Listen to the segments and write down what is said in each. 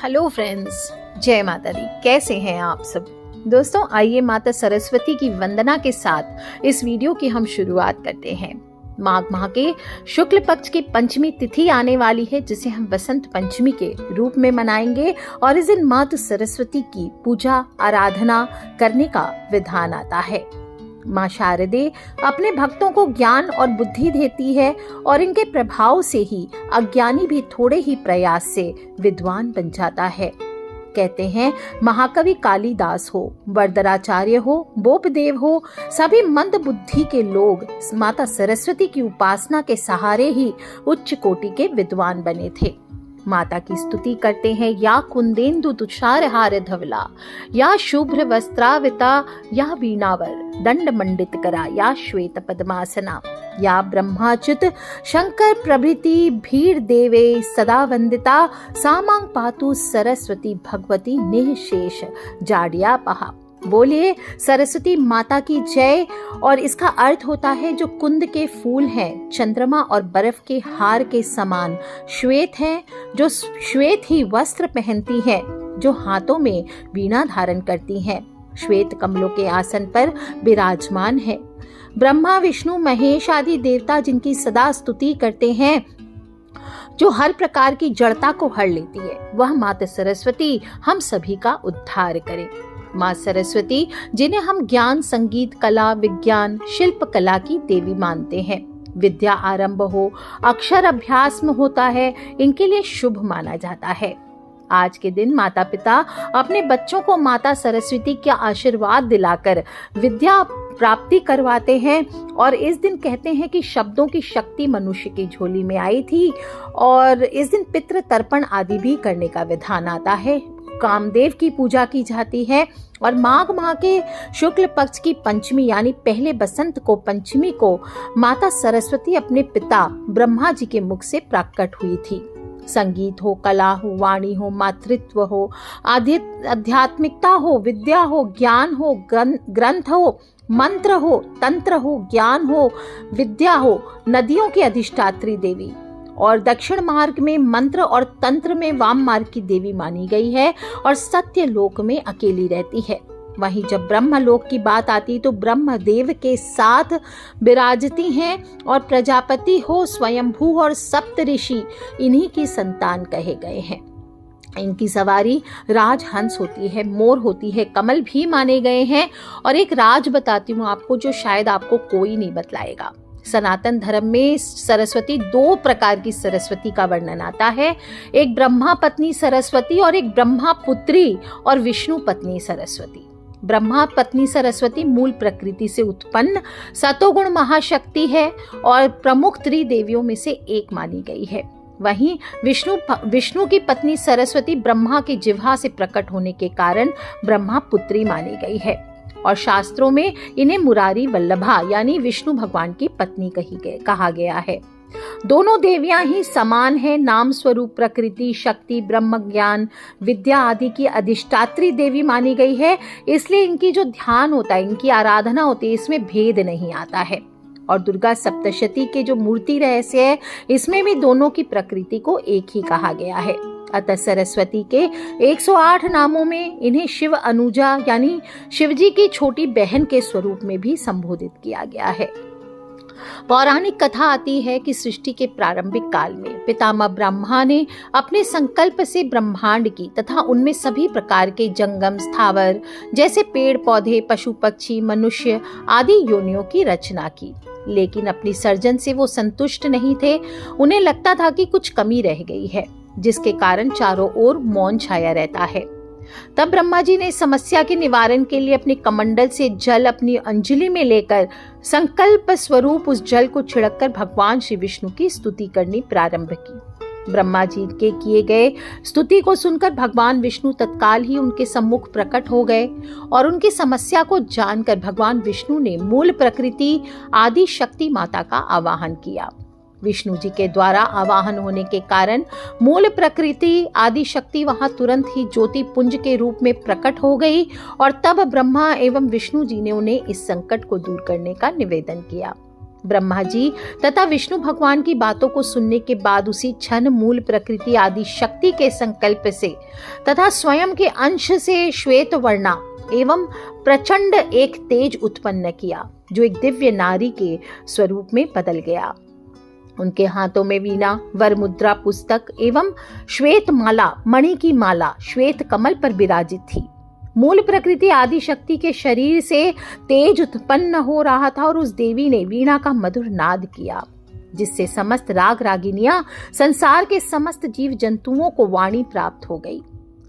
Hello friends, जय माता दी। कैसे हैं आप सब दोस्तों? आइए माता सरस्वती की वंदना के साथ इस वीडियो की हम शुरुआत करते हैं। माघ माह के शुक्ल पक्ष की पंचमी तिथि आने वाली है, जिसे हम बसंत पंचमी के रूप में मनाएंगे और इस दिन माता सरस्वती की पूजा आराधना करने का विधान आता है। माँ शारदे अपने भक्तों को ज्ञान और बुद्धि देती है और इनके प्रभाव से ही अज्ञानी भी थोड़े ही प्रयास से विद्वान बन जाता है। कहते हैं महाकवि कालिदास हो, वरदराचार्य हो, बोपदेव हो, सभी मंद बुद्धि के लोग माता सरस्वती की उपासना के सहारे ही उच्च कोटि के विद्वान बने थे। माता की स्तुति करते हैं, या कुंदेन्दु तुषार हार धवला, या शुभ्र वस्त्राविता, या वीणावर दंड मंडित करा, या श्वेत पद्मासना, या ब्रह्माच्युत शंकर प्रभृति भीड़ देवे सदा वंदिता, सामांग पातु सरस्वती भगवती निःशेष जाड्या पहा। बोलिए सरस्वती माता की जय। और इसका अर्थ होता है जो कुंद के फूल हैं, चंद्रमा और बर्फ के हार के समान श्वेत हैं, जो श्वेत ही वस्त्र पहनती हैं, जो हाथों में वीणा धारण करती हैं, श्वेत कमलों के आसन पर विराजमान है। ब्रह्मा विष्णु महेश आदि देवता जिनकी सदा स्तुति करते हैं, जो हर प्रकार की जड़ता को हर लेती है, वह माता सरस्वती हम सभी का उद्धार करे। माँ सरस्वती जिन्हें हम ज्ञान, संगीत, कला, विज्ञान, शिल्प कला की देवी मानते हैं। विद्या आरंभ हो, अक्षर अभ्यास में होता है, इनके लिए शुभ माना जाता है। आज के दिन माता पिता अपने बच्चों को माता सरस्वती के आशीर्वाद दिलाकर विद्या प्राप्ति करवाते हैं और इस दिन कहते हैं कि शब्दों की शक्ति मनुष्य की झोली में आई थी और इस दिन पितृ तर्पण आदि भी करने का विधान आता है। कामदेव की पूजा की जाती है और माघ माह के शुक्ल पक्ष की पंचमी यानी पहले बसंत को पंचमी को माता सरस्वती अपने पिता ब्रह्मा जी के मुख से प्रकट हुई थी। संगीत हो, कला हो, वाणी हो, मातृत्व हो, आध्यात्मिकता हो, विद्या हो, ज्ञान हो, ग्रंथ हो, मंत्र हो, तंत्र हो, ज्ञान हो, विद्या हो, नदियों की अधिष्ठात्री देवी और दक्षिण मार्ग में मंत्र और तंत्र में वाम मार्ग की देवी मानी गई है और सत्य लोक में अकेली रहती है। वहीं जब ब्रह्म लोक की बात आती तो ब्रह्मदेव के साथ विराजती हैं और प्रजापति हो, स्वयंभू और सप्त ऋषि इन्हीं की संतान कहे गए हैं। इनकी सवारी राजहंस होती है, मोर होती है, कमल भी माने गए हैं। और एक राज बताती हूँ आपको जो शायद आपको कोई नहीं बतलाएगा। सनातन धर्म में सरस्वती दो प्रकार की सरस्वती का वर्णन आता है, एक ब्रह्मा पत्नी सरस्वती और एक ब्रह्मा पुत्री और विष्णु पत्नी सरस्वती। ब्रह्मा पत्नी सरस्वती मूल प्रकृति से उत्पन्न सतोगुण महाशक्ति है और प्रमुख त्रिदेवियों में से एक मानी गई है। वहीं विष्णु की पत्नी सरस्वती ब्रह्मा की जिह्वा से प्रकट होने के कारण ब्रह्मा पुत्री मानी गई है और शास्त्रों में इन्हें मुरारी वल्लभा यानी विष्णु भगवान की पत्नी कहा गया है। दोनों देवियां ही समान हैं, नाम स्वरूप प्रकृति, शक्ति, ब्रह्म ज्ञान, विद्या आदि की अधिष्ठात्री देवी मानी गई है। इसलिए इनकी जो ध्यान होता है, इनकी आराधना होती है, इसमें भेद नहीं आता है। और दुर्गा सप्तशती के जो मूर्ति रहस्य है, इसमें भी दोनों की प्रकृति को एक ही कहा गया है। अतः सरस्वती के 108 नामों में इन्हें शिव अनुजा यानी शिवजी की छोटी बहन के स्वरूप में भी संबोधित किया गया है। पौराणिक कथा आती है कि सृष्टि के प्रारंभिक काल में पितामह ब्रह्मा ने अपने संकल्प से ब्रह्मांड की तथा उनमें सभी प्रकार के जंगम स्थावर जैसे पेड़ पौधे, पशु पक्षी, मनुष्य आदि योनियों की रचना की। लेकिन अपनी सर्जन से वो संतुष्ट नहीं थे। उन्हें लगता था कि कुछ कमी रह गई है, जिसके कारण चारों ओर मौन छाया रहता है। तब ब्रह्मा जी ने समस्या के निवारण के लिए अपने कमंडल से जल अपनी अंजलि में लेकर संकल्प स्वरूप उस जल को छिड़ककर भगवान श्री विष्णु की स्तुति करनी प्रारंभ की। ब्रह्मा जी के किए गए स्तुति को सुनकर भगवान विष्णु तत्काल ही उनके सम्मुख प्रकट हो गए और उनकी समस्या को जानकर भगवान विष्णु ने मूल प्रकृति आदि शक्ति माता का आवाहन किया। विष्णु जी के द्वारा आवाहन होने के कारण मूल प्रकृति आदि शक्ति वहां तुरंत ही ज्योति पुंज के रूप में प्रकट हो गई और तब ब्रह्मा एवं विष्णु जी ने उन्हें इस संकट को दूर करने का निवेदन किया। ब्रह्मा जी तथा विष्णु भगवान की बातों को सुनने के बाद उसी क्षण मूल प्रकृति आदि शक्ति के संकल्प से तथा स्वयं के अंश से श्वेत वर्णा एवं प्रचंड एक तेज उत्पन्न किया, जो एक दिव्य नारी के स्वरूप में बदल गया। उनके हाथों में वीणा, वर मुद्रा, पुस्तक एवं श्वेत माला, मणि की माला श्वेत कमल पर विराजित थी। मूल प्रकृति आदि शक्ति के शरीर से तेज उत्पन्न हो रहा था और उस देवी ने वीणा का मधुर नाद किया, जिससे समस्त राग रागिनियां, संसार के समस्त जीव जंतुओं को वाणी प्राप्त हो गई।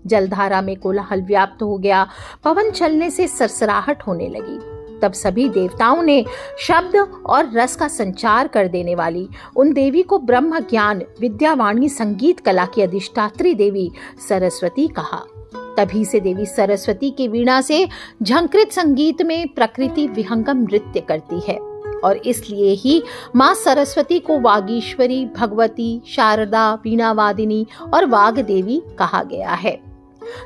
जलधारा में कोलाहल व्याप्त हो गया, पवन चलने से सरसराहट होने लगी। तब सभी देवताओं ने शब्द और रस का संचार कर देने वाली उन देवी को ब्रह्म ज्ञान, विद्यावाणी, संगीत कला की अधिष्ठात्री देवी सरस्वती कहा। तभी से देवी सरस्वती की वीणा से झंकृत संगीत में प्रकृति विहंगम नृत्य करती है और इसलिए ही मां सरस्वती को वागीश्वरी, भगवती, शारदा, वीणावादिनी और वाग देवी कहा गया है।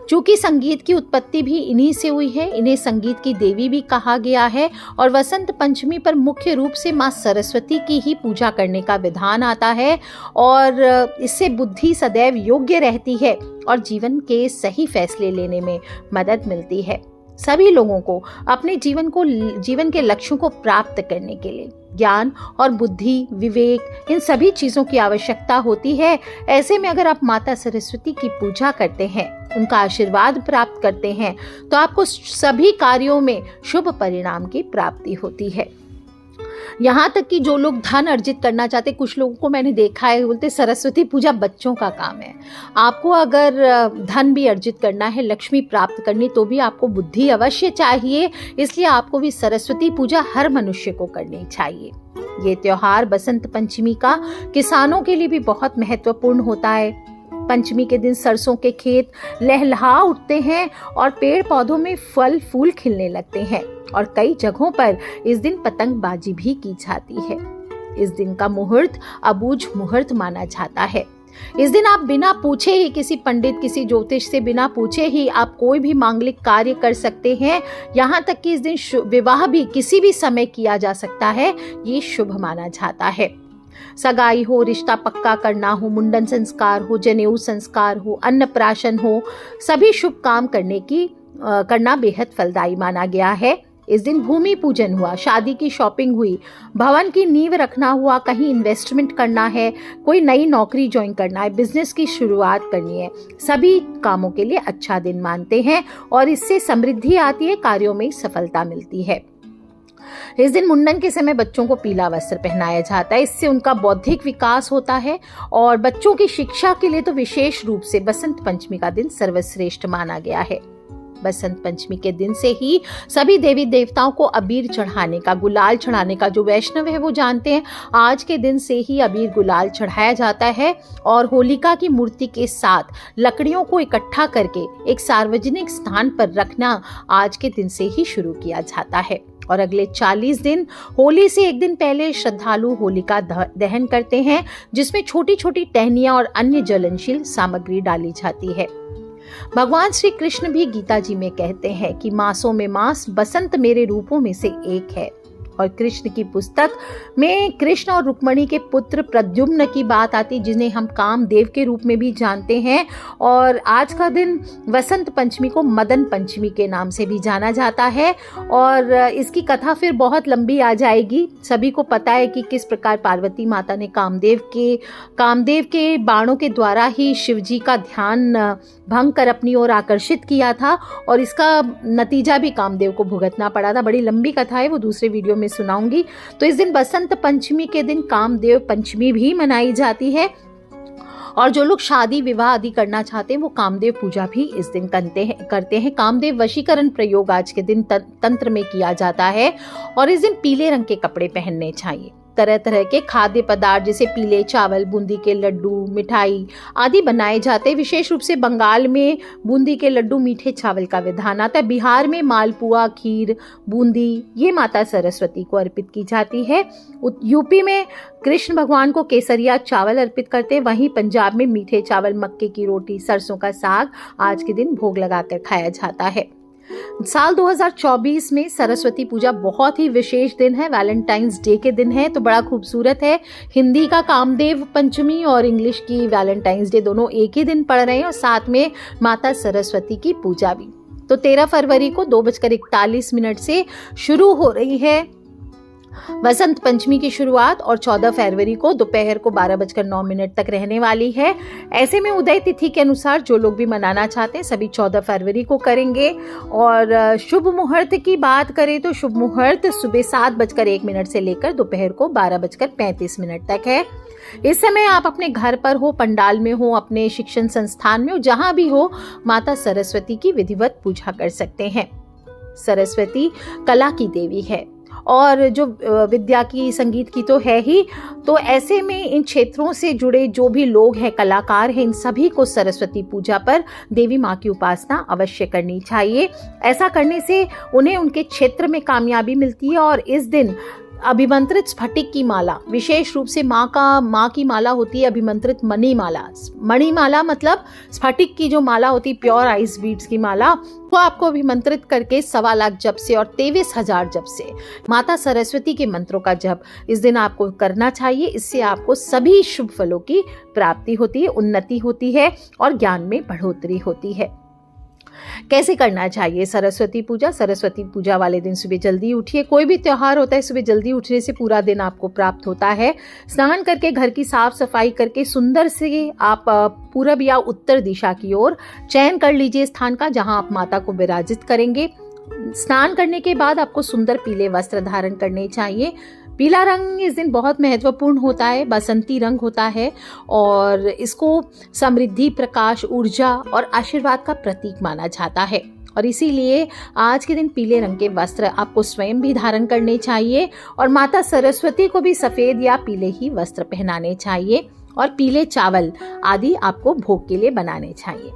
चूंकि संगीत की उत्पत्ति भी इन्हीं से हुई है, इन्हें संगीत की देवी भी कहा गया है और वसंत पंचमी पर मुख्य रूप से मां सरस्वती की ही पूजा करने का विधान आता है और इससे बुद्धि सदैव योग्य रहती है और जीवन के सही फैसले लेने में मदद मिलती है। सभी लोगों को अपने जीवन के लक्ष्यों को प्राप्त करने के लिए ज्ञान और बुद्धि, विवेक, इन सभी चीजों की आवश्यकता होती है। ऐसे में अगर आप माता सरस्वती की पूजा करते हैं, उनका आशीर्वाद प्राप्त करते हैं, तो आपको सभी कार्यों में शुभ परिणाम की प्राप्ति होती है। यहाँ तक कि जो लोग धन अर्जित करना चाहते, कुछ लोगों को मैंने देखा है, बोलते सरस्वती पूजा बच्चों का काम है। आपको अगर धन भी अर्जित करना है, लक्ष्मी प्राप्त करनी, तो भी आपको बुद्धि अवश्य चाहिए। इसलिए आपको भी सरस्वती पूजा हर मनुष्य को करनी चाहिए। ये त्योहार बसंत पंचमी का किसानों के लिए भी बहुत महत्वपूर्ण होता है। पंचमी के दिन सरसों के खेत लहलहा उठते हैं और पेड़ पौधों में फल फूल खिलने लगते हैं और कई जगहों पर इस दिन पतंगबाजी भी की जाती है। इस दिन का मुहूर्त अबूझ मुहूर्त माना जाता है। इस दिन आप बिना पूछे ही किसी पंडित, किसी ज्योतिष से बिना पूछे ही आप कोई भी मांगलिक कार्य कर सकते हैं। यहाँ तक कि इस दिन विवाह भी किसी भी समय किया जा सकता है। ये शुभ माना जाता है। सगाई हो, रिश्ता पक्का करना हो, मुंडन संस्कार हो, जनेऊ संस्कार हो, अन्नप्राशन हो, सभी शुभ काम करना बेहद फलदायी माना गया है। इस दिन भूमि पूजन हुआ, शादी की शॉपिंग हुई, भवन की नींव रखना हुआ, कहीं इन्वेस्टमेंट करना है, कोई नई नौकरी ज्वाइन करना है, बिजनेस की शुरुआत करनी है, सभी कामों के लिए अच्छा दिन मानते हैं और इससे समृद्धि आती है, कार्यों में सफलता मिलती है। इस दिन मुंडन के समय बच्चों को पीला वस्त्र पहनाया जाता है। इससे उनका बौद्धिक विकास होता है और बच्चों की शिक्षा के लिए तो विशेष रूप से बसंत पंचमी का दिन सर्वश्रेष्ठ माना गया है। बसंत पंचमी के दिन से ही सभी देवी देवताओं को अबीर चढ़ाने का, गुलाल चढ़ाने का, जो वैष्णव है वो जानते हैं, आज के दिन से ही अबीर गुलाल चढ़ाया जाता है और होलिका की मूर्ति के साथ लकड़ियों को इकट्ठा करके एक सार्वजनिक स्थान पर रखना आज के दिन से ही शुरू किया जाता है और अगले 40 दिन होली से एक दिन पहले श्रद्धालु होलिका दहन करते हैं, जिसमें छोटी छोटी टहनियां और अन्य ज्वलनशील सामग्री डाली जाती है। भगवान श्री कृष्ण भी गीता जी में कहते हैं कि मासों में मास बसंत मेरे रूपों में से एक है और कृष्ण की पुस्तक में कृष्ण और रुक्मणी के पुत्र प्रद्युम्न की बात आती, जिन्हें हम कामदेव के रूप में भी जानते हैं। और आज का दिन वसंत पंचमी को मदन पंचमी के नाम से भी जाना जाता है और इसकी कथा फिर बहुत लंबी आ जाएगी। सभी को पता है कि किस प्रकार पार्वती माता ने कामदेव के बाणों के द्वारा ही शिव जी का ध्यान भंग कर अपनी ओर आकर्षित किया था और इसका नतीजा भी कामदेव को भुगतना पड़ा था। बड़ी लंबी कथा है, वो दूसरे वीडियो में सुनाऊंगी। तो इस दिन बसंत पंचमी के दिन कामदेव पंचमी भी मनाई जाती है और जो लोग शादी विवाह आदि करना चाहते हैं वो कामदेव पूजा भी इस दिन करते हैं। कामदेव वशीकरण प्रयोग आज के दिन तंत्र में किया जाता है और इस दिन पीले रंग के कपड़े पहनने चाहिए। तरह तरह के खाद्य पदार्थ जैसे पीले चावल, बूंदी के लड्डू, मिठाई आदि बनाए जाते हैं। विशेष रूप से बंगाल में बूंदी के लड्डू, मीठे चावल का विधान आता है। बिहार में मालपुआ, खीर, बूंदी ये माता सरस्वती को अर्पित की जाती है। यूपी में कृष्ण भगवान को केसरिया चावल अर्पित करते हैं। वहीं पंजाब में मीठे चावल, मक्के की रोटी, सरसों का साग आज के दिन भोग लगाकर खाया जाता है। साल 2024 में सरस्वती पूजा बहुत ही विशेष दिन है, वैलेंटाइंस डे के दिन है, तो बड़ा खूबसूरत है। हिंदी का कामदेव पंचमी और इंग्लिश की वैलेंटाइंस डे दोनों एक ही दिन पड़ रहे हैं और साथ में माता सरस्वती की पूजा भी। तो 13 फरवरी को 2:41 से शुरू हो रही है वसंत पंचमी की शुरुआत और 14 फरवरी को दोपहर को 12:09 तक रहने वाली है। ऐसे में उदय तिथि के अनुसार जो लोग भी मनाना चाहते हैं सभी 14 फरवरी को करेंगे। और शुभ मुहूर्त की बात करें तो शुभ मुहूर्त सुबह 7:01 से लेकर दोपहर को 12:35 तक है। इस समय आप अपने घर पर हो, पंडाल में हो, अपने शिक्षण संस्थान में हो, जहां भी हो, माता सरस्वती की विधिवत पूजा कर सकते हैं। सरस्वती कला की देवी है और जो विद्या की, संगीत की तो है ही, तो ऐसे में इन क्षेत्रों से जुड़े जो भी लोग हैं, कलाकार हैं, इन सभी को सरस्वती पूजा पर देवी माँ की उपासना अवश्य करनी चाहिए। ऐसा करने से उन्हें उनके क्षेत्र में कामयाबी मिलती है और इस दिन अभिमंत्रित स्फटिक की माला, विशेष रूप से माँ की माला होती है अभिमंत्रित मणिमाला। मणिमाला मतलब स्फटिक की जो माला होती है, प्योर आइस बीड्स की माला, वो आपको अभिमंत्रित करके 1.25 लाख जप से और 23,000 जप से माता सरस्वती के मंत्रों का जप इस दिन आपको करना चाहिए। इससे आपको सभी शुभ फलों की प्राप्ति होती है, उन्नति होती है और ज्ञान में बढ़ोतरी होती है। कैसे करना चाहिए सरस्वती पूजा? सरस्वती पूजा वाले दिन सुबह जल्दी उठिए। कोई भी त्योहार होता है, सुबह जल्दी उठने से पूरा दिन आपको प्राप्त होता है। स्नान करके घर की साफ सफाई करके सुंदर से आप पूरब या उत्तर दिशा की ओर चयन कर लीजिए स्थान का जहां आप माता को विराजित करेंगे। स्नान करने के बाद आपको सुंदर पीले वस्त्र धारण करने चाहिए। पीला रंग इस दिन बहुत महत्वपूर्ण होता है, बसंती रंग होता है और इसको समृद्धि, प्रकाश, ऊर्जा और आशीर्वाद का प्रतीक माना जाता है और इसीलिए आज के दिन पीले रंग के वस्त्र आपको स्वयं भी धारण करने चाहिए और माता सरस्वती को भी सफेद या पीले ही वस्त्र पहनाने चाहिए और पीले चावल आदि आपको भोग के लिए बनाने चाहिए।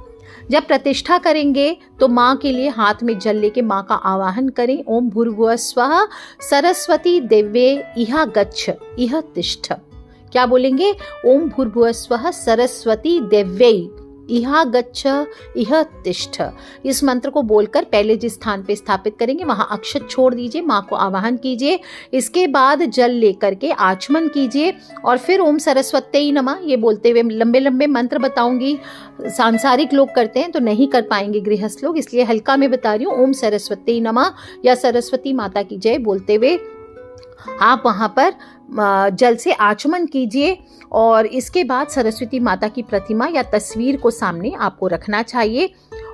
जब प्रतिष्ठा करेंगे तो माँ के लिए हाथ में जल लेके माँ का आवाहन करें। ओम भूर्भुवः स्वः सरस्वती देव्ये इह गच्छ इह तिष्ठ। क्या बोलेंगे? ओम भूर्भुवः स्वः सरस्वती देव्ये इह गच्छ इह तिष्ठ। इस मंत्र को बोलकर पहले जिस स्थान पे स्थापित करेंगे वहां अक्षत छोड़ दीजिए, माँ को आवाहन कीजिए। इसके बाद जल लेकर के आचमन कीजिए और फिर ओम सरस्वत्यै नमः ये बोलते हुए लंबे लंबे मंत्र बताऊंगी। सांसारिक लोग करते हैं तो नहीं कर पाएंगे गृहस्थ लोग, इसलिए हल्का में बता रही हूँ। ओम सरस्वत्यै नमः या सरस्वती माता की जय बोलते हुए आप वहां पर जल से आचमन कीजिए और इसके बाद सरस्वती माता की प्रतिमा या तस्वीर को सामने आपको रखना चाहिए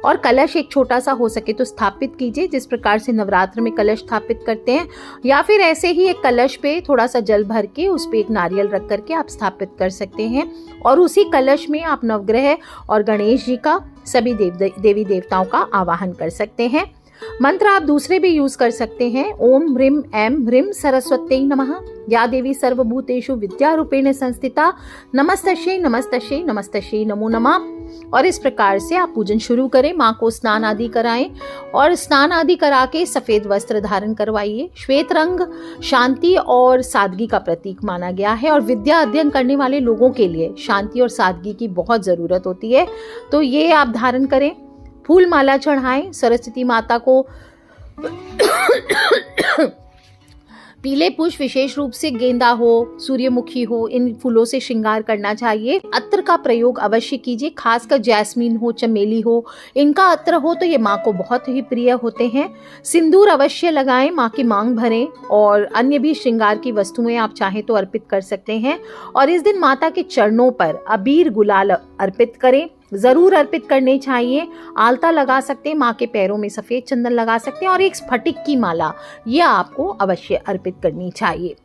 और कलश एक छोटा सा हो सके तो स्थापित कीजिए, जिस प्रकार से नवरात्र में कलश स्थापित करते हैं, या फिर ऐसे ही एक कलश पे थोड़ा सा जल भर के उस पे एक नारियल रख करके आप स्थापित कर सकते हैं और उसी कलश में आप नवग्रह और गणेश जी का, सभी देवी देवताओं का आवाहन कर सकते हैं। मंत्र आप दूसरे भी यूज कर सकते हैं। ओम ह्रीम ऐं ह्रीम सरस्वत्यै नमः या देवी सर्वभूतेषु विद्यारूपेण संस्थिता नमस्तस्यै नमस्तस्यै नमस्तस्यै नमो नमः। और इस प्रकार से आप पूजन शुरू करें। माँ को स्नान आदि कराएं और स्नान आदि करा के सफेद वस्त्र धारण करवाइए। श्वेत रंग शांति और सादगी का प्रतीक माना गया है और विद्या अध्ययन करने वाले लोगों के लिए शांति और सादगी की बहुत जरूरत होती है, तो ये आप धारण करें। फूल माला चढ़ाएं सरस्वती माता को। पीले पुष्प, विशेष रूप से गेंदा हो, सूर्यमुखी हो, इन फूलों से श्रृंगार करना चाहिए। अत्र का प्रयोग अवश्य कीजिए, खासकर जैस्मीन हो, चमेली हो, इनका अत्र हो तो ये माँ को बहुत ही प्रिय होते हैं। सिंदूर अवश्य लगाएं, माँ की मांग भरें और अन्य भी श्रृंगार की वस्तुएं आप चाहें तो अर्पित कर सकते हैं। और इस दिन माता के चरणों पर अबीर गुलाल अर्पित करें, जरूर अर्पित करने चाहिए। आलता लगा सकते हैं, माँ के पैरों में सफेद चंदन लगा सकते हैं और एक स्फटिक की माला ये आपको अवश्य अर्पित करनी चाहिए।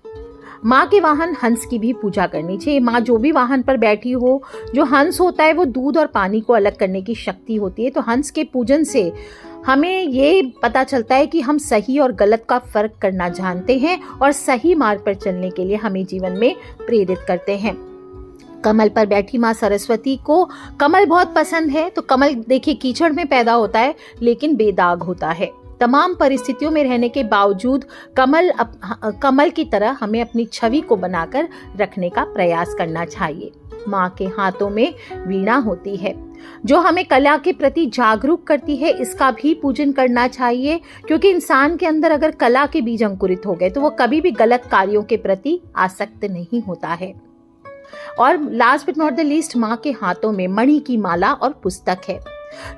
माँ के वाहन हंस की भी पूजा करनी चाहिए। माँ जो भी वाहन पर बैठी हो, जो हंस होता है वो दूध और पानी को अलग करने की शक्ति होती है, तो हंस के पूजन से हमें ये पता चलता है कि हम सही और गलत का फर्क करना जानते हैं और सही मार्ग पर चलने के लिए हमें जीवन में प्रेरित करते हैं। कमल पर बैठी माँ सरस्वती को कमल बहुत पसंद है, तो कमल देखिए कीचड़ में पैदा होता है लेकिन बेदाग होता है। तमाम परिस्थितियों में रहने के बावजूद कमल की तरह हमें अपनी छवि को बनाकर रखने का प्रयास करना चाहिए। माँ के हाथों में वीणा होती है जो हमें कला के प्रति जागरूक करती है। इसका भी पूजन करना चाहिए, क्योंकि इंसान के अंदर अगर कला के बीज अंकुरित हो गए तो वो कभी भी गलत कार्यों के प्रति आसक्त नहीं होता है। और last but not the least, माँ के हाथों में मणि की माला और पुस्तक है।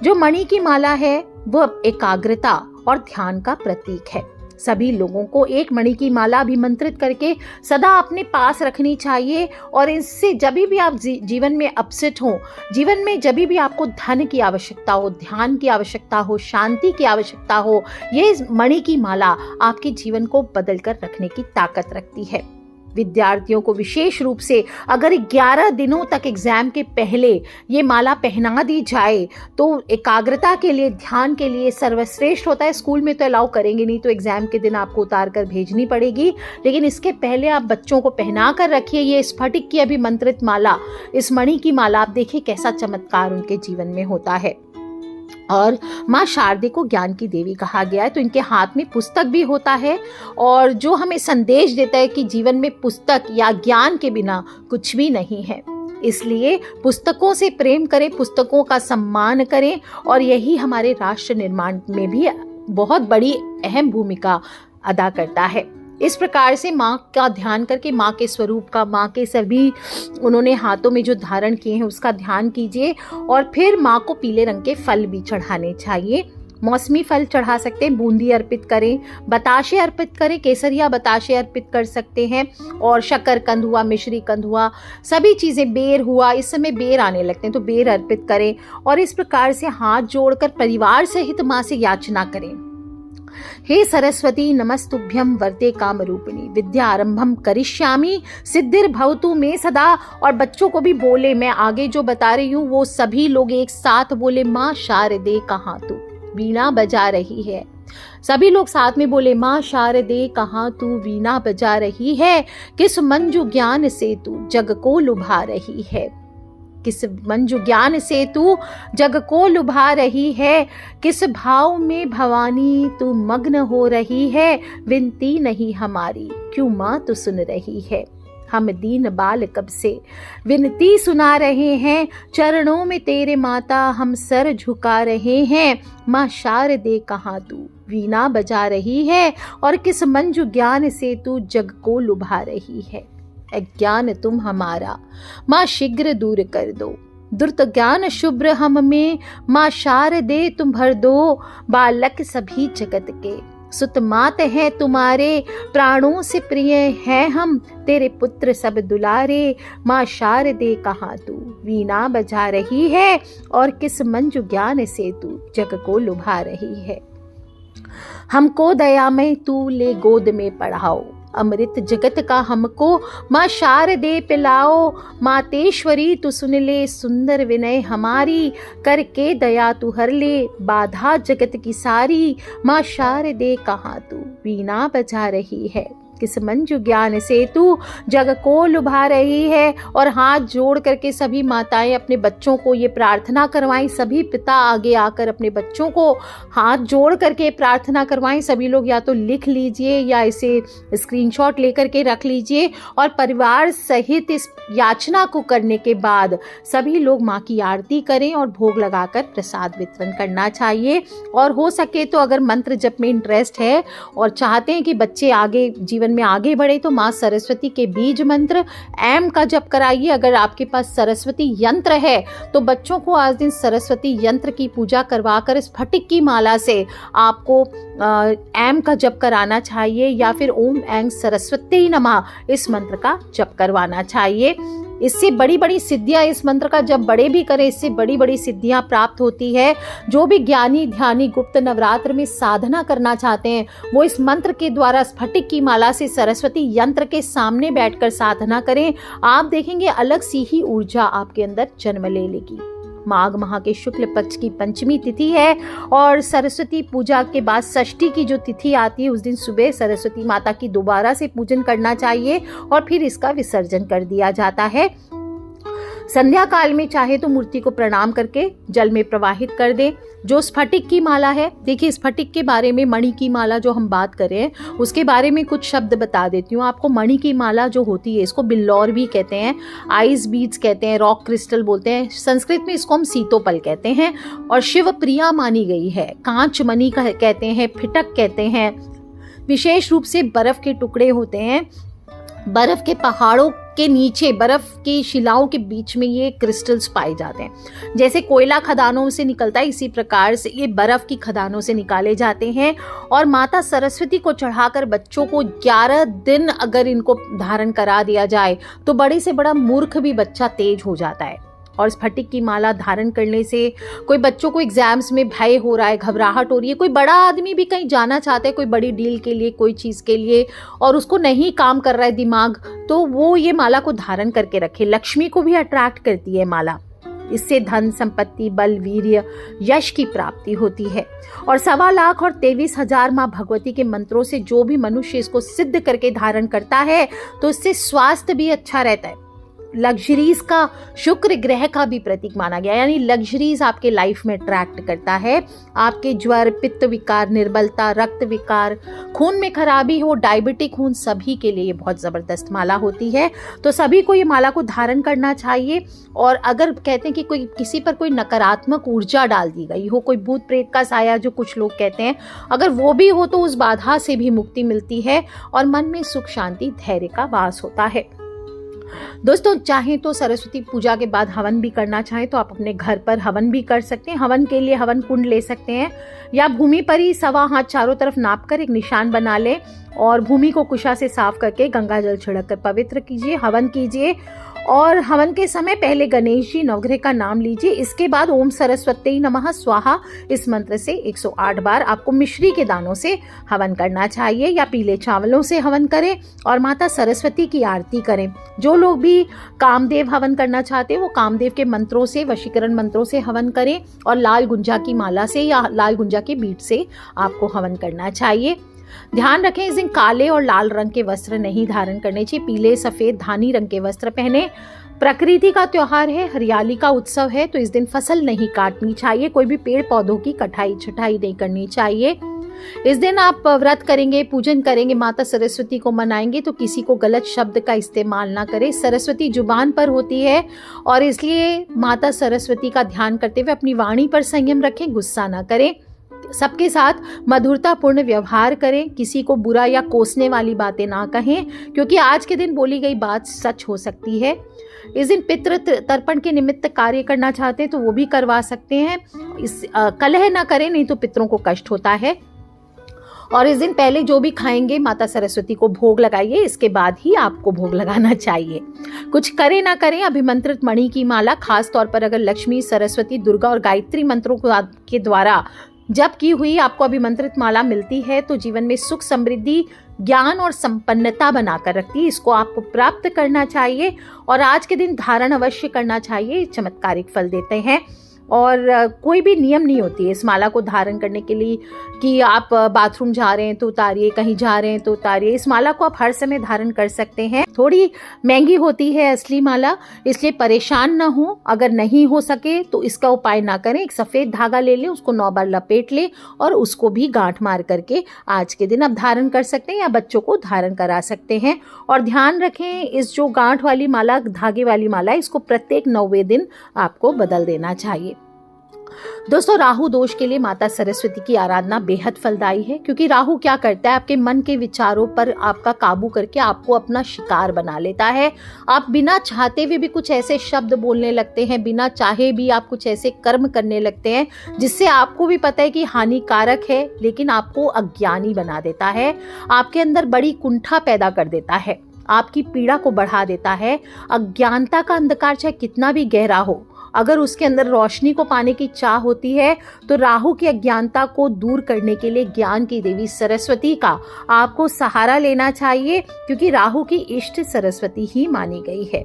जो मणि की माला है वो एकाग्रता और ध्यान का प्रतीक है। सभी लोगों को एक मणि की माला अभिमंत्रित करके सदा अपने पास रखनी चाहिए, और इससे जब भी आप जीवन में अपसेट हो, जीवन में जब भी आपको धन की आवश्यकता हो, ध्यान की आवश्यकता हो, शांति की आवश्यकता हो, ये मणि की माला आपके जीवन को बदल कर रखने की ताकत रखती है। विद्यार्थियों को विशेष रूप से अगर 11 दिनों तक एग्जाम के पहले ये माला पहना दी जाए तो एकाग्रता के लिए, ध्यान के लिए सर्वश्रेष्ठ होता है। स्कूल में तो अलाउ करेंगे नहीं, तो एग्जाम के दिन आपको उतार कर भेजनी पड़ेगी, लेकिन इसके पहले आप बच्चों को पहना कर रखिए ये स्फटिक की अभिमंत्रित माला, इस मणि की माला। आप देखिए कैसा चमत्कार उनके जीवन में होता है। और माँ शारदे को ज्ञान की देवी कहा गया है, तो इनके हाथ में पुस्तक भी होता है, और जो हमें संदेश देता है कि जीवन में पुस्तक या ज्ञान के बिना कुछ भी नहीं है। इसलिए पुस्तकों से प्रेम करें, पुस्तकों का सम्मान करें, और यही हमारे राष्ट्र निर्माण में भी बहुत बड़ी अहम भूमिका अदा करता है। इस प्रकार से माँ का ध्यान करके, माँ के स्वरूप का, माँ के सभी उन्होंने हाथों में जो धारण किए हैं उसका ध्यान कीजिए। और फिर माँ को पीले रंग के फल भी चढ़ाने चाहिए। मौसमी फल चढ़ा सकते हैं, बूंदी अर्पित करें, बताशे अर्पित करें, केसरिया बताशे अर्पित कर सकते हैं, और शकरकंद हुआ, मिश्री कंद हुआ, सभी चीज़ें, बेर हुआ, इस समय बेर आने लगते हैं तो बेर अर्पित करें। और इस प्रकार से हाथ जोड़कर परिवार सहित माँ से याचना करें। हे सरस्वती नमस्तुभ्यं वरदे कामरूपिणी विद्या आरंभम करिष्यामि सिद्धिर्भवतु मे सदा। और बच्चों को भी बोले, मैं आगे जो बता रही हूँ वो सभी लोग एक साथ बोले, माँ शारदे कहाँ तू वीणा बजा रही है। सभी लोग साथ में बोले, माँ शारदे कहाँ तू वीणा बजा रही है, किस मंजू ज्ञान से तू जग को लुभा रही है। किस मंजू ज्ञान से तू जग को लुभा रही है, किस भाव में भवानी तू मग्न हो रही है। विनती नहीं हमारी क्यों माँ तू सुन रही है, हम दीन बाल कब से विनती सुना रहे हैं। चरणों में तेरे माता हम सर झुका रहे हैं। माँ शारदे कहाँ तू वीणा बजा रही है, और किस मंजू ज्ञान से तू जग को लुभा रही है। अज्ञान तुम हमारा माँ शीघ्र दूर कर दो, दुर्त ज्ञान शुभ्र हम में माँ शारदे तुम भर दो। बालक सभी जगत के सुत मात हैं तुम्हारे, प्राणों से प्रिय हैं हम तेरे पुत्र सब दुलारे। माँ शारदे कहाँ तू वीणा बजा रही है, और किस मंजू ज्ञान से तू जग को लुभा रही है। हमको दया में तू ले गोद में पढ़ाओ, अमृत जगत का हमको माँ शारदे पिलाओ। मातेश्वरी तू सुन ले सुंदर विनय हमारी, करके दया तू हर ले बाधा जगत की सारी। माँ शारदे कहाँ तू वीणा बजा रही है, किस मंजू ज्ञान से तू जग को लुभा रही है। और हाथ जोड़ करके सभी माताएं अपने बच्चों को ये प्रार्थना करवाएं, सभी पिता आगे आकर अपने बच्चों को हाथ जोड़ करके प्रार्थना करवाएं। सभी लोग या तो लिख लीजिए या इसे स्क्रीनशॉट लेकर के रख लीजिए, और परिवार सहित इस याचना को करने के बाद सभी लोग माँ की आरती करें और भोग लगाकर प्रसाद वितरण करना चाहिए। और हो सके तो अगर मंत्र जप में इंटरेस्ट है और चाहते हैं कि बच्चे आगे जीवन में आगे बढ़े, तो माँ सरस्वती के बीज मंत्र एम का जप कराइए। अगर आपके पास सरस्वती यंत्र है तो बच्चों को आज दिन सरस्वती यंत्र की पूजा करवाकर स्फटिक की माला से आपको एम का जप कराना चाहिए, या फिर ओम ऐं सरस्वती नमः इस मंत्र का जप करवाना चाहिए। इससे बड़ी बड़ी सिद्धियां, इस मंत्र का जब बड़े भी करें इससे बड़ी बड़ी सिद्धियां प्राप्त होती है। जो भी ज्ञानी ध्यानी गुप्त नवरात्र में साधना करना चाहते हैं वो इस मंत्र के द्वारा स्फटिक की माला से सरस्वती यंत्र के सामने बैठकर साधना करें। आप देखेंगे अलग सी ही ऊर्जा आपके अंदर जन्म ले लेगी। माघ माह के शुक्ल पक्ष की पंचमी तिथि है, और सरस्वती पूजा के बाद षष्ठी की जो तिथि आती है उस दिन सुबह सरस्वती माता की दोबारा से पूजन करना चाहिए और फिर इसका विसर्जन कर दिया जाता है। संध्या काल में चाहे तो मूर्ति को प्रणाम करके जल में प्रवाहित कर दें। जो स्फटिक की माला है, देखिए स्फटिक के बारे में, मणि की माला जो हम बात कर रहे हैं उसके बारे में कुछ शब्द बता देती हूँ आपको। मणि की माला जो होती है इसको बिल्लौर भी कहते हैं, आइस बीड्स कहते हैं, रॉक क्रिस्टल बोलते हैं, संस्कृत में इसको हम सीतोपल कहते हैं और शिव प्रिया मानी गई है। कांच मणि कहते हैं, फिटक कहते हैं। विशेष रूप से बर्फ के टुकड़े होते हैं, बर्फ के पहाड़ों के नीचे, बर्फ की शिलाओं के बीच में ये क्रिस्टल्स पाए जाते हैं। जैसे कोयला खदानों से निकलता है, इसी प्रकार से ये बर्फ की खदानों से निकाले जाते हैं और माता सरस्वती को चढ़ाकर बच्चों को 11 दिन अगर इनको धारण करा दिया जाए तो बड़े से बड़ा मूर्ख भी बच्चा तेज हो जाता है। और स्फटिक की माला धारण करने से कोई बच्चों को एग्जाम्स में भय हो रहा है, घबराहट हो रही है, कोई बड़ा आदमी भी कहीं जाना चाहता है कोई बड़ी डील के लिए, कोई चीज़ के लिए, और उसको नहीं काम कर रहा है दिमाग, तो वो ये माला को धारण करके रखे। लक्ष्मी को भी अट्रैक्ट करती है माला। इससे धन संपत्ति, बल, वीर्य, यश की प्राप्ति होती है। और 1.25 लाख और 23,000 माँ भगवती के मंत्रों से जो भी मनुष्य इसको सिद्ध करके धारण करता है तो इससे स्वास्थ्य भी अच्छा रहता है। लग्जरीज का, शुक्र ग्रह का भी प्रतीक माना गया, यानी लग्जरीज आपके लाइफ में अट्रैक्ट करता है। आपके ज्वर, पित्त विकार, निर्बलता, रक्त विकार, खून में खराबी हो, डायबिटिक खून, सभी के लिए ये बहुत ज़बरदस्त माला होती है। तो सभी को ये माला को धारण करना चाहिए। और अगर कहते हैं कि कोई किसी पर कोई नकारात्मक ऊर्जा डाल दी गई हो, कोई भूत प्रेत का साया जो कुछ लोग कहते हैं, अगर वो भी हो तो उस बाधा से भी मुक्ति मिलती है और मन में सुख, शांति, धैर्य का वास होता है। दोस्तों, चाहें तो सरस्वती पूजा के बाद हवन भी करना चाहें तो आप अपने घर पर हवन भी कर सकते हैं। हवन के लिए हवन कुंड ले सकते हैं या भूमि पर ही 1.25 हाथ चारों तरफ नाप कर एक निशान बना लें और भूमि को कुशा से साफ करके गंगा जल छिड़क कर पवित्र कीजिए, हवन कीजिए। और हवन के समय पहले गणेश जी नवग्रह का नाम लीजिए। इसके बाद ओम सरस्वती नमः स्वाहा इस मंत्र से 108 बार आपको मिश्री के दानों से हवन करना चाहिए या पीले चावलों से हवन करें और माता सरस्वती की आरती करें। जो लोग भी कामदेव हवन करना चाहते हैं वो कामदेव के मंत्रों से, वशीकरण मंत्रों से हवन करें और लाल गुंजा की माला से या लाल गुंजा के बीट से आपको हवन करना चाहिए। ध्यान रखें, इस दिन काले और लाल रंग के वस्त्र नहीं धारण करने चाहिए। पीले, सफेद, धानी रंग के वस्त्र पहने। प्रकृति का त्योहार है, हरियाली का उत्सव है, तो इस दिन फसल नहीं काटनी चाहिए। कोई भी पेड़ पौधों की कटाई छटाई नहीं करनी चाहिए। इस दिन आप व्रत करेंगे, पूजन करेंगे, माता सरस्वती को मनाएंगे तो किसी को गलत शब्द का इस्तेमाल ना करें। सरस्वती जुबान पर होती है और इसलिए माता सरस्वती का ध्यान करते हुए अपनी वाणी पर संयम रखें, गुस्सा ना करें। सबके साथ मधुरतापूर्ण व्यवहार करें, किसी को बुरा या कोसने वाली बातें ना कहें क्योंकि आज के दिन बोली गई बात सच हो सकती है। इस दिन पितृ तर्पण के निमित्त कार्य करना चाहते हैं तो वो भी करवा सकते हैं। कलह ना करें, नहीं तो पितरों को कष्ट होता है। और इस दिन पहले जो भी खाएंगे माता सरस्वती को भोग लगाइए, इसके बाद ही आपको भोग लगाना चाहिए। कुछ करें ना करें, अभिमंत्रित मणि की माला खास तौर पर अगर लक्ष्मी, सरस्वती, दुर्गा और गायत्री मंत्रों के द्वारा जब की हुई आपको अभिमंत्रित माला मिलती है तो जीवन में सुख, समृद्धि, ज्ञान और संपन्नता बनाकर रखती है। इसको आपको प्राप्त करना चाहिए और आज के दिन धारण अवश्य करना चाहिए, चमत्कारिक फल देते हैं। और कोई भी नियम नहीं होती है इस माला को धारण करने के लिए कि आप बाथरूम जा रहे हैं तो उतारिए, कहीं जा रहे हैं तो उतारिए। इस माला को आप हर समय धारण कर सकते हैं। थोड़ी महंगी होती है असली माला, इसलिए परेशान ना हो। अगर नहीं हो सके तो इसका उपाय ना करें, एक सफ़ेद धागा ले लें, उसको 9 बार लपेट लें और उसको भी गांठ मार करके आज के दिन आप धारण कर सकते हैं या बच्चों को धारण करा सकते हैं। और ध्यान रखें, इस जो गांठ वाली माला, धागे वाली माला, इसको प्रत्येक 9वें दिन आपको बदल देना चाहिए। दोस्तों, राहु दोष के लिए माता सरस्वती की आराधना बेहद फलदायी है क्योंकि राहु क्या करता है, आपके मन के विचारों पर आपका काबू करके आपको अपना शिकार बना लेता है। आप बिना चाहते हुए भी कुछ ऐसे शब्द बोलने लगते हैं, बिना चाहे भी आप कुछ ऐसे कर्म करने लगते हैं जिससे आपको भी पता है कि हानिकारक है, लेकिन आपको अज्ञानी बना देता है, आपके अंदर बड़ी कुंठा पैदा कर देता है, आपकी पीड़ा को बढ़ा देता है। अज्ञानता का अंधकार चाहे कितना भी गहरा हो, अगर उसके अंदर रोशनी को पाने की चाह होती है तो राहु की अज्ञानता को दूर करने के लिए ज्ञान की देवी सरस्वती का आपको सहारा लेना चाहिए क्योंकि राहु की इष्ट सरस्वती ही मानी गई है।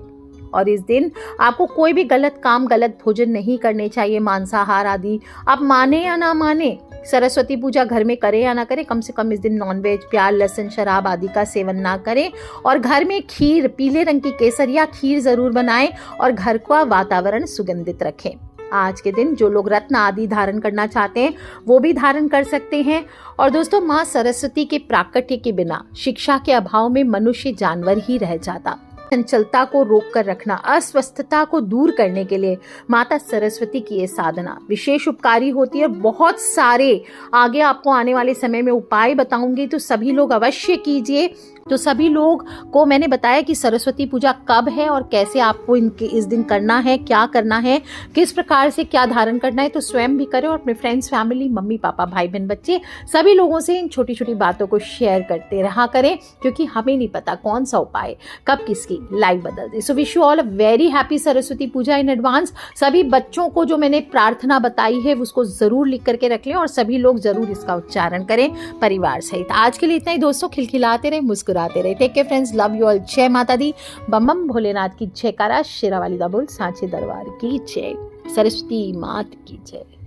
और इस दिन आपको कोई भी गलत काम, गलत भोजन नहीं करने चाहिए, मांसाहार आदि। आप माने या ना माने, सरस्वती पूजा घर में करें या ना करें, कम से कम इस दिन नॉनवेज, प्याज, लहसुन, शराब आदि का सेवन ना करें और घर में खीर, पीले रंग की केसर या खीर जरूर बनाएं और घर का वातावरण सुगंधित रखें। आज के दिन जो लोग रत्न आदि धारण करना चाहते हैं वो भी धारण कर सकते हैं। और दोस्तों, माँ सरस्वती के प्राकट्य के बिना, शिक्षा के अभाव में मनुष्य जानवर ही रह जाता। चंचलता को रोक कर रखना, अस्वस्थता को दूर करने के लिए माता सरस्वती की ये साधना विशेष उपकारी होती है। बहुत सारे आगे आपको आने वाले समय में उपाय बताऊंगी, तो सभी लोग अवश्य कीजिए। तो सभी लोग को मैंने बताया कि सरस्वती पूजा कब है और कैसे आपको इनके इस दिन करना है, क्या करना है, किस प्रकार से क्या धारण करना है। तो स्वयं भी करें और अपने फ्रेंड्स, फैमिली, मम्मी पापा, भाई बहन, बच्चे सभी लोगों से इन छोटी छोटी बातों को शेयर करते रहा करें, क्योंकि हमें नहीं पता कौन सा उपाय कब किसकी लाइफ बदल दे। So wish you all a very happy Saraswati Puja in advance. सभी बच्चों को जो मैंने प्रार्थना बताई है उसको जरूर लिख करके रख लें और सभी लोग जरूर इसका उच्चारण करें परिवार सहित। आज के लिए इतना ही दोस्तों। खिलखिलाते रहे, मुस्कुराते रहे। Take care friends, love you all. जय माता दी। बम बम भोलेनाथ की जयकारा। शेरावाली दा बोल, सांचे दरबार की जय। सरस्वती मात की जय।